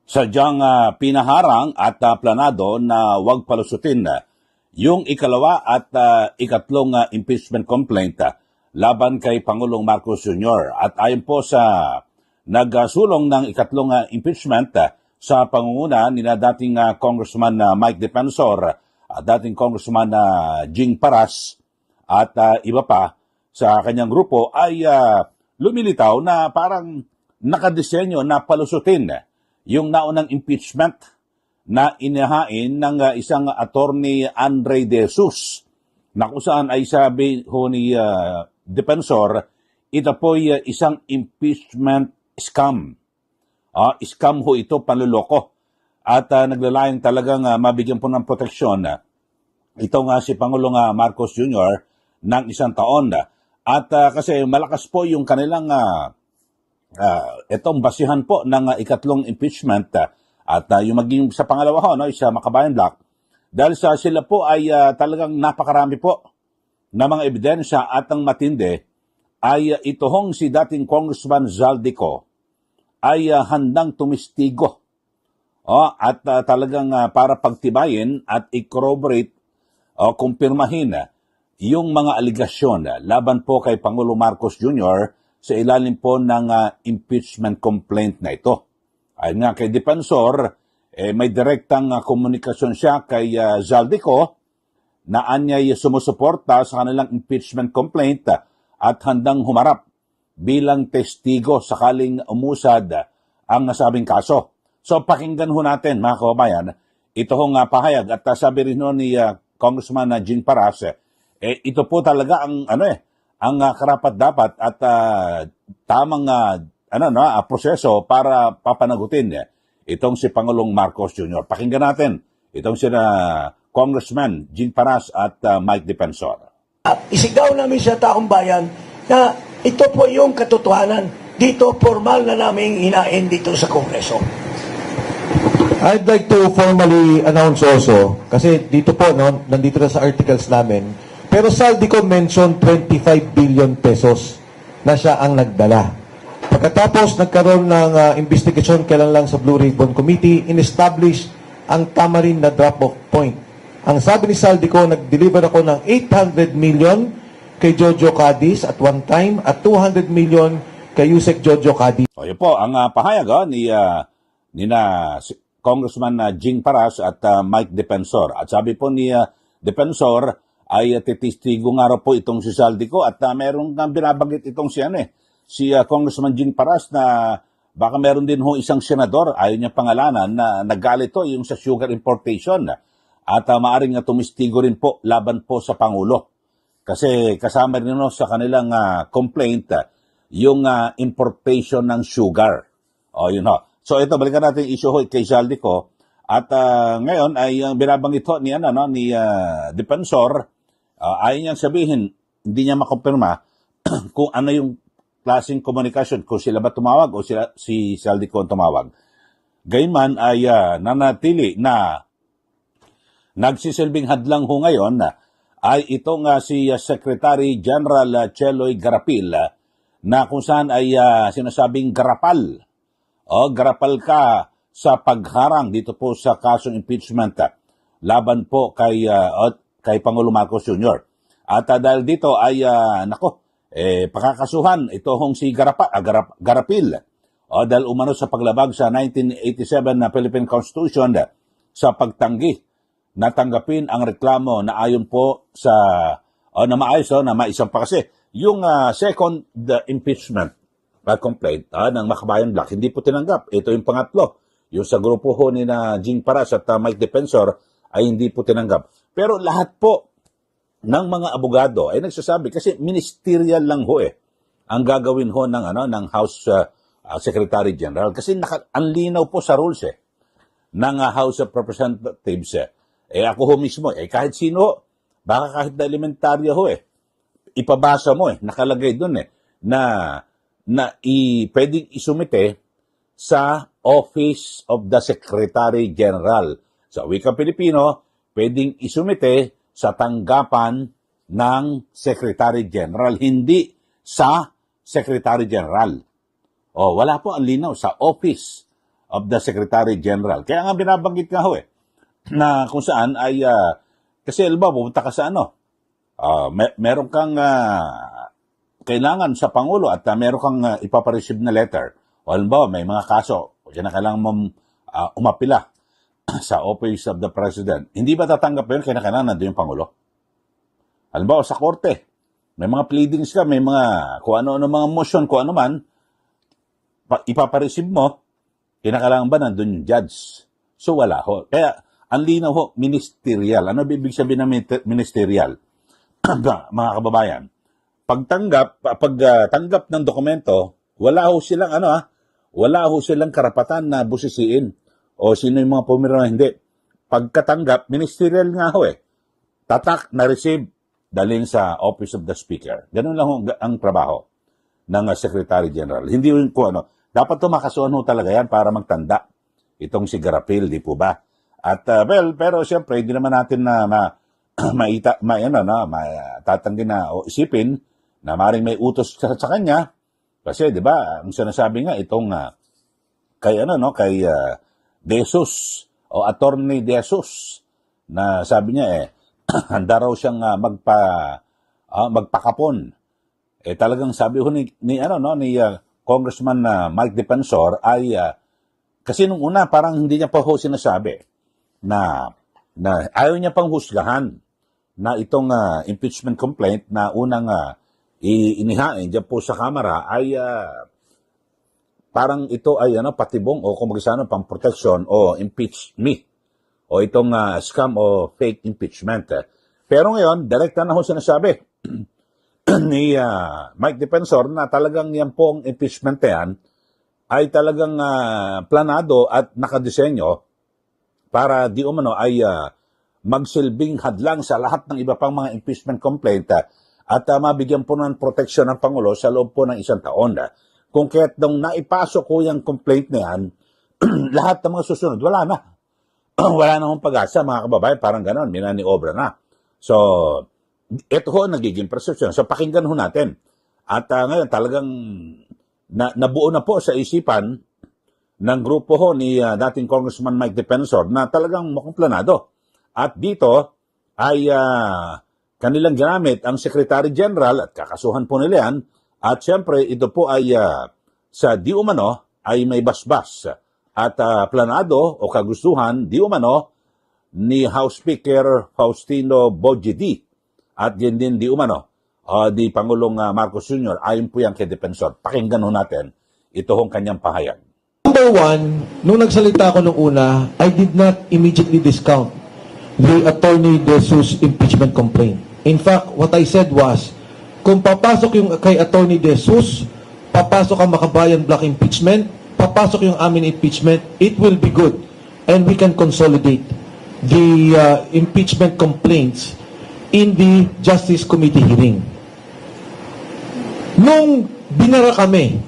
sadyang pinaharang at planado na huwag palusutin yung ikalawa at ikatlong impeachment complaint laban kay Pangulong Marcos Jr. At ayon po sa nagsulong ng ikatlong impeachment sa pangunguna ni dating Congressman Mike Defensor, dating Congressman Jing Paras at iba pa sa kanyang grupo ay lumilitaw na parang nakadisenyo na palusutin yung naunang impeachment na inihain ng isang attorney Andre De Jesus na kung saan ay sabi ho ni Defensor, ito po'y isang impeachment scam. Scam ho ito, panluloko. At naglalayong talagang mabigyan po ng proteksyon ito nga si Pangulong Marcos Jr. ng isang taon. At kasi malakas po yung kanilang itong basihan po ng ikatlong impeachment at yung maging sa pangalawa ho, no, sa Makabayan Block, dahil sa sila po ay talagang napakarami po na mga ebidensya at ang matindi ay ito hong si dating Congressman Zaldico ay handang tumistigo at talagang para pagtibayin at i-corroborate o kumpirmahin yung mga aligasyon laban po kay Pangulo Marcos Jr. sa ilalim po ng impeachment complaint na ito. Ayon nga kay Defensor, may direktang komunikasyon siya kay Zaldico na anyay sumusuporta sa kanilang impeachment complaint at handang humarap bilang testigo sakaling umusad ang nasabing kaso. So pakinggan ho natin mga kababayan, ito hong pahayag at sabi rin ho ni Congressman Jing Paras, ito po talaga ang ang karapat-dapat at tamang proseso para papanagutin itong si Pangulong Marcos Jr. Pakinggan natin itong sina Congressman Jing Paras at Mike Defensor. Isigaw namin sa taong bayan na ito po yung katotohanan. Dito, formal na namin hinain dito sa Kongreso. I'd like to formally announce also, kasi dito po, no, nandito na sa articles namin, pero Zaldico mentioned 25 billion pesos na siya ang nagdala. Pagkatapos nagkaroon ng investigation kailan lang sa Blue Ribbon Committee, in-establish ang tama rin na drop-off point. Ang sabi ni Zaldico, nag-deliver ako ng 800 million kay Jojo Cadiz at one time at 200 million kay Yusek Jojo Cadiz. O yun po, ang pahayag ni Congressman Jing Paras at Mike Defensor. At sabi po ni Defensor ay titistigo nga raw po itong si Zaldico at meron nga binabanggit itong si Congressman Jing Paras na baka meron din ho isang senador, ayaw niya pangalanan, na nagalit to yung sa sugar importation at maaring tumistigo rin po laban po sa Pangulo. Kasi kasama rin sa kanilang complaint yung importation ng sugar. O yun ho. So ito, balikan natin yung issue ho kay Zaldico. At ngayon ay binabanggit ho ni Defensor, ayaw niyang sabihin, hindi niya makumpirma kung ano yung klaseng komunikasyon, kung sila ba tumawag o si Zaldico ang tumawag. Gayunman ay nanatili na nagsisilbing hadlang ho ngayon ay itong si Secretary General Cheloy Garapil na kung saan ay sinasabing garapal. Garapal ka sa pagharang dito po sa kasong impeachment laban po kay Pangulo Marcos Jr. At dahil dito ay pakakasuhan ito hong si Garapil dahil umano sa paglabag sa 1987 na Philippine Constitution sa pagtanggi na tanggapin ang reklamo na ayon po sa na maayos na maisampa kasi yung second impeachment complaint ng Makabayan Block hindi po tinanggap. Ito yung pangatlo. Yung sa grupo ho ni Jing Paras at Mike Defensor ay hindi po tinanggap. Pero lahat po ng mga abogado ay nagsasabi kasi ministerial lang ho ang gagawin ho ng House Secretary General kasi anlinaw po sa rules ng House of Representatives. Ako ho mismo, kahit sino, baka kahit na elementarya ho ipabasa mo nakalagay doon na pwedeng isumite sa Office of the Secretary General. Sa wikang Pilipino, pwedeng isumite sa tanggapan ng Secretary General, hindi sa Secretary General. Wala po ang linaw sa Office of the Secretary General. Kaya nga binabanggit nga ho na kung saan ay, kasi alam pupunta ka sa meron kang kailangan sa Pangulo at meron kang ipapareceive na letter. O halimbawa, may mga kaso, kaya na kailangan mong umapila sa Office of the President. Hindi ba tatanggap yun kaya na kailangan nandun yung Pangulo? Halimbawa, sa korte, may mga pleadings ka, may mga kung ano-ano mga motion, kung ano man, ipapareceive mo, kinakailangan ba nandun yung judge? So wala ho. Kaya, ang linaw ho, ministerial. Ano ibig sabihin ng ministerial? Mga kababayan, pagtanggap ng dokumento, wala ho silang karapatan na busisiin o sino yung mga pumirma hindi. Pagkatanggap, ministerial nga ho tatak na receive, daling sa Office of the Speaker. Ganun lang ang trabaho ng Secretary General. Hindi yung dapat makasuhan ho talaga yan para magtanda itong si Garapil, di po ba? At pero siyempre hindi naman natin na tatanggi na o isipin na maring may utos sa kanya kasi di ba ang sinasabi nga itong kay De Jesus o Attorney De Jesus na sabi niya handa raw siyang magpakapon. Talagang sabi ho ni Congressman Mike Defensor ay kasi nung una parang hindi niya pa ho sinasabi na ayaw niya pang husgahan na itong impeachment complaint na unang inihain diyan po sa Kamara ay parang ito ay patibong o kung pang protection o impeach me o itong scam o fake impeachment. Pero ngayon, direkta na ho sinasabi ni Mike Defensor na talagang yan pong impeachment yan ay talagang planado at nakadisenyo para di umano ay magsilbing hadlang sa lahat ng iba pang mga impeachment complaint at mabigyan po ng proteksyon ng Pangulo sa loob po ng 1 taon. Kung kaya't nung naipasok ko yung complaint na yan, lahat ng mga susunod, wala na. Wala na akong pag-asa, mga kababayan, parang ganon, minani-obra na. So, ito ho, nagiging perception. So, pakinggan ho natin. At ngayon, talagang nabuo na po sa isipan ng grupo ho ni dating Congressman Mike Defensor na talagang mukhang planado. At dito ay kanilang ginamit ang Secretary General at kakasuhan po nila yan. At syempre, ito po ay sa di umano ay may basbas at planado o kagustuhan di umano ni House Speaker Faustino Bojeddi at yan din di umano di Pangulong Marcos Jr. ayon po yan kay Defensor. Pakinggan ho natin ito hong kanyang pahayag. Number one, nung nagsalita ako nung una, I did not immediately discount the Attorney De Jesus impeachment complaint. In fact, what I said was, kung papasok yung kay Attorney De Jesus, papasok ang Makabayan Block impeachment, papasok yung amin impeachment, it will be good. And we can consolidate the impeachment complaints in the Justice Committee hearing. Nung binara kami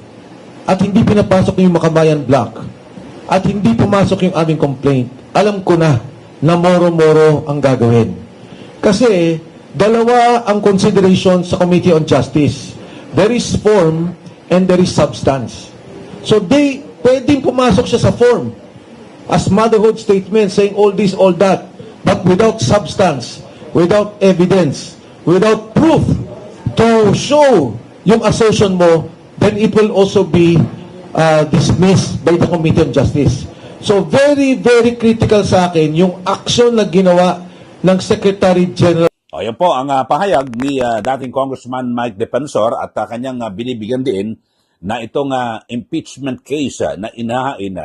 at hindi pinapasok yung Makabayan Block at hindi pumasok yung aming complaint, alam ko na moro-moro ang gagawin. Kasi dalawa ang consideration sa Committee on Justice. There is form and there is substance. So pwedeng pumasok siya sa form as motherhood statement saying all this, all that, but without substance, without evidence, without proof to show yung assertion mo, then it will also be dismissed by the Committee on Justice. So very, very critical sa akin yung action na ginawa ng Secretary General. Ayan po ang pahayag ni dating Congressman Mike Defensor at kanyang binibigyan din na itong impeachment case na inahain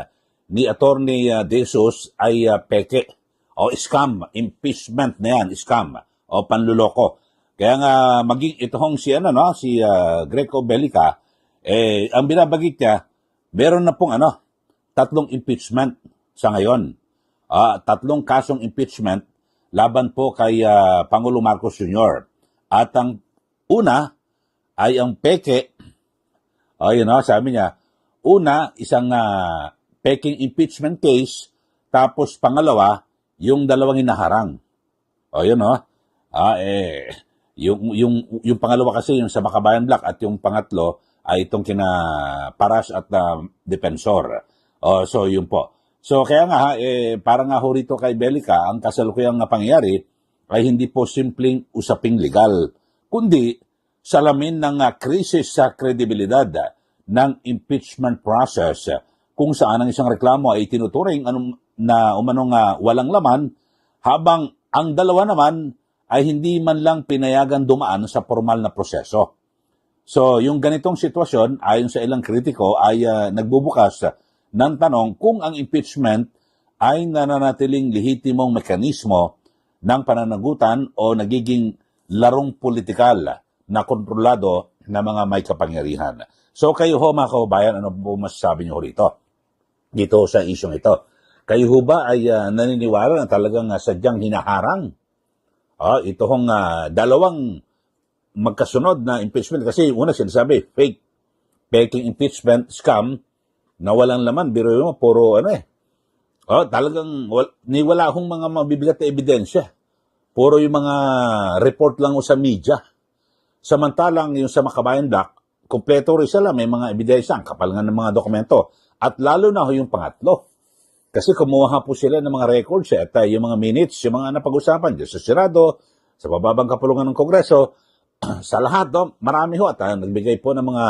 ni Attorney De Jesus ay peke o scam, impeachment na yan, scam o panluloko. Kaya nga maging itong si Greco Bellica, ang binabagit niya, meron na pong 3 impeachment sa ngayon. 3 kasong impeachment laban po kay Pangulo Marcos Jr. At ang una ay ang peke, sabi niya, una, isang peking impeachment case, tapos pangalawa, yung 2 hinaharang. Yung pangalawa kasi yung sa Makabayan Block at yung pangatlo ay itong kina Paras at Defensor. So yun po. So kaya nga, parang nga ho rito kay Belica, ang kasalukuyang pangyayari ay hindi po simpleng usaping legal, kundi salamin ng krisis sa kredibilidad ng impeachment process kung saan ang isang reklamo ay tinuturing na umanong walang laman habang ang dalawa naman ay hindi man lang pinayagan dumaan sa formal na proseso. So, yung ganitong sitwasyon, ayon sa ilang kritiko, ay nagbubukas ng tanong kung ang impeachment ay nananatiling lehitimong mekanismo ng pananagutan o nagiging larong politikal na kontrolado ng mga may kapangyarihan. So kayo ho mga kababayan, ano po masasabi niyo rito? Dito sa isyong ito. Kayo ho ba ay naniniwala na talagang sadyang hinaharang? Ito hong dalawang magkasunod na impeachment kasi una sinasabi, faking impeachment, scam, na walang laman, biro mo, puro talagang wala hong mga mabibigat na ebidensya. Puro yung mga report lang sa media. Samantalang yung sa Makabayan Black, kumpleto rin sila, may mga ebidensya, ang kapal nga ng mga dokumento. At lalo na yung pangatlo. Kasi kumuha po sila ng mga records at yung mga minutes, yung mga napag-usapan dyan sa Senado, sa bababang kapulungan ng Kongreso, sa lahat, marami ho at nagbigay po ng mga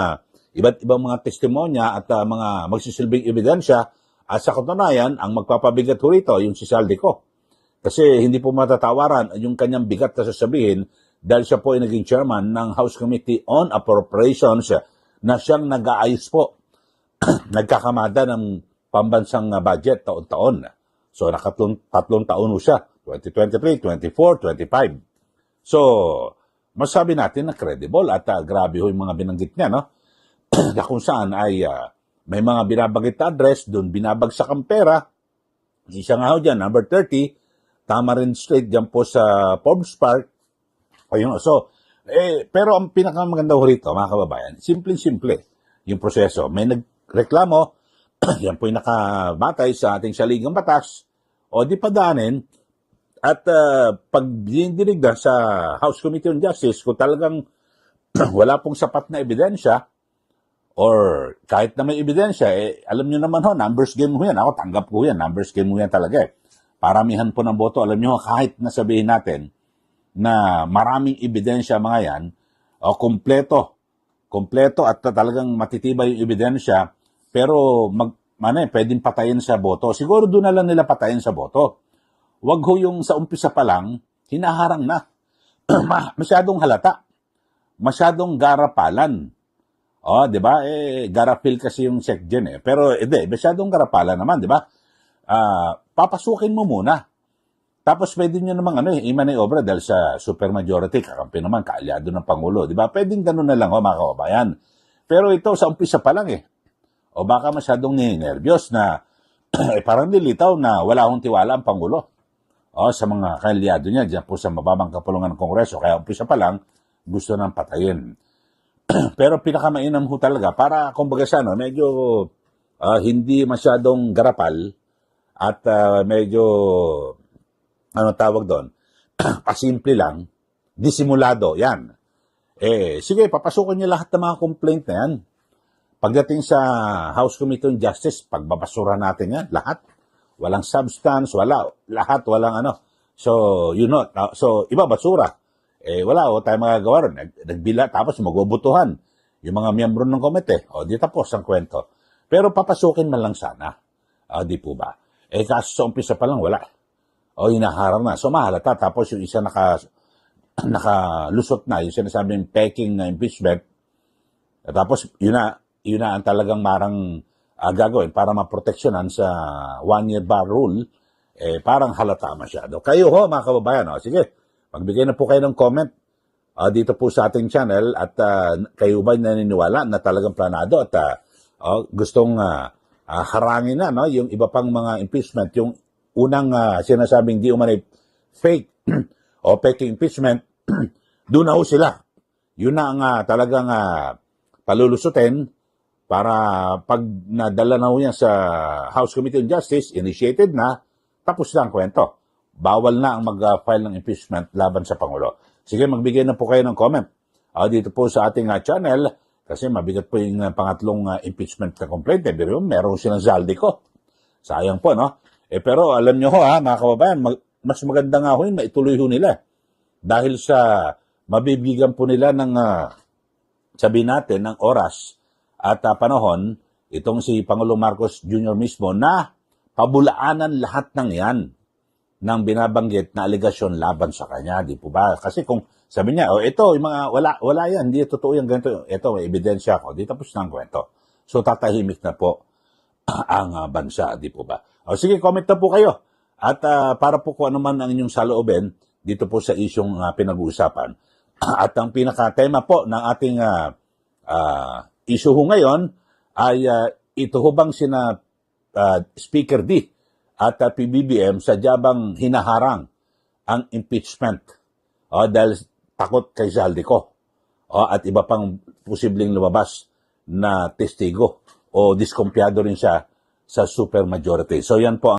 iba't ibang mga testimonya at mga magsisilbing ebidensya at sa katunayan, ang magpapabigat ho rito, yung si Saldico. Kasi hindi po matatawaran yung kanyang bigat na sasabihin dahil siya po ay naging chairman ng House Committee on Appropriations na siyang nag-aayos po, nagkakamada ng pambansang budget taon-taon. So, tatlong taon ho siya, 2023, 24, 25. So, masabi natin na credible at grabe ho yung mga binanggit niya, no? Na kung saan ay may mga binabanggit na address, doon binabagsak ang pera. Isa nga ho dyan, number 30, Tamarin Street, dyan po sa Forbes Park. Ayun, so, pero ang pinakamaganda ho rito, mga kababayan, simple-simple yung proseso. May nagreklamo, yan po yung nakabatay sa ating saligang batas, o di padaanin, at pag dinidinig na sa House Committee on Justice, kung talagang wala pong sapat na ebidensya, or kahit na may ebidensya, alam nyo naman ho, numbers game ho yan. Ako, tanggap ko yan, numbers game ho yan talaga Paramihan po ng boto, alam nyo, kahit nasabihin natin na maraming ebidensya mga yan, o kompleto at talagang matitibay yung ebidensya, pero pwedeng patayin sa boto. Siguro doon na lang nila patayin sa boto. Wag ho yung sa umpisa pa lang, hinaharang na. Masyadong halata. Masyadong garapalan. Di ba? Garapil kasi yung SecGen Pero masyadong garapalan naman, di ba? Papasukin mo muna. Tapos pwede nyo namang i-manobra dahil sa supermajority, kakampi naman, kaalyado ng Pangulo. Di ba? Pwedeng ganun na lang, mga kababayan. Pero ito, sa umpisa pa lang O baka masyadong nervyos na parang nilitaw na wala akong tiwala ang Pangulo. Sa mga kaalyado niya, dyan po sa mababang kapulungan ng Kongreso. Kaya umpisa pa lang, gusto nang patayin. Pero pinakamainam ho talaga, para kumbaga medyo hindi masyadong garapal at medyo tawag doon, pasimple lang, disimulado, yan. Sige, papasukin niyo lahat ng mga complaint na yan. Pagdating sa House Committee on Justice, pagbabasura natin yan, lahat. Walang substance, lahat, walang So, so, iba basura. Wala, tayo magagawa ron. Nagbila, tapos magbubutuhan yung mga miyembro ng komite. Di tapos ang kwento. Pero papasukin man lang sana. Di po ba? Kaso sa umpisa pa lang, wala. Hinaharang na. So, mahalata. Tapos yung isa nakalusot na, yung sinasabing peking na impeachment. Tapos, yun na ang talagang marang gagawin para maproteksyonan sa one-year bar rule. Parang halata masyado. Kayo ho, mga kababayan, sige, magbigay na po kayo ng comment dito po sa ating channel at kayo ba naniniwala na talagang planado at gustong harangin na yung iba pang mga impeachment, yung unang sinasabing di umanay fake o fake impeachment, doon na ho sila. Yun na ang talagang palulusutin para pag nadala na ho yan sa House Committee on Justice, initiated na, tapos na ang kwento. Bawal na ang mag-file ng impeachment laban sa Pangulo. Sige, magbigay na po kayo ng comment dito po sa ating channel. Kasi mabigat po yung pangatlong impeachment na complaint. Pero meron silang Zaldico. Sayang po, no? Pero alam nyo ho, mga kababayan, mas maganda nga ho yun, maituloy ho nila. Dahil sa mabibigyan po nila ng, sabihin natin, ng oras at panahon, itong si Pangulong Marcos Jr. mismo na pabulaanan lahat ng yan ng binabanggit na aligasyon laban sa kanya, di po ba? Kasi kung sabi niya, ito, yung mga, wala yan, hindi totoo yan, ganito, ito, may ebidensya ko, di tapos na ang kwento. So, tatahimik na po ang bansa, di po ba? Sige, comment na po kayo. At para po kung ano man ang inyong saloobin, dito po sa isyong pinag-uusapan. At ang pinaka-tema po ng ating issue ho ngayon ay ito ho bang sina Speaker D at PBBM sa bang hinaharang ang impeachment dahil takot kay Zaldico at iba pang posibleng lumabas na testigo o diskumpiyado rin siya sa supermajority. So yan po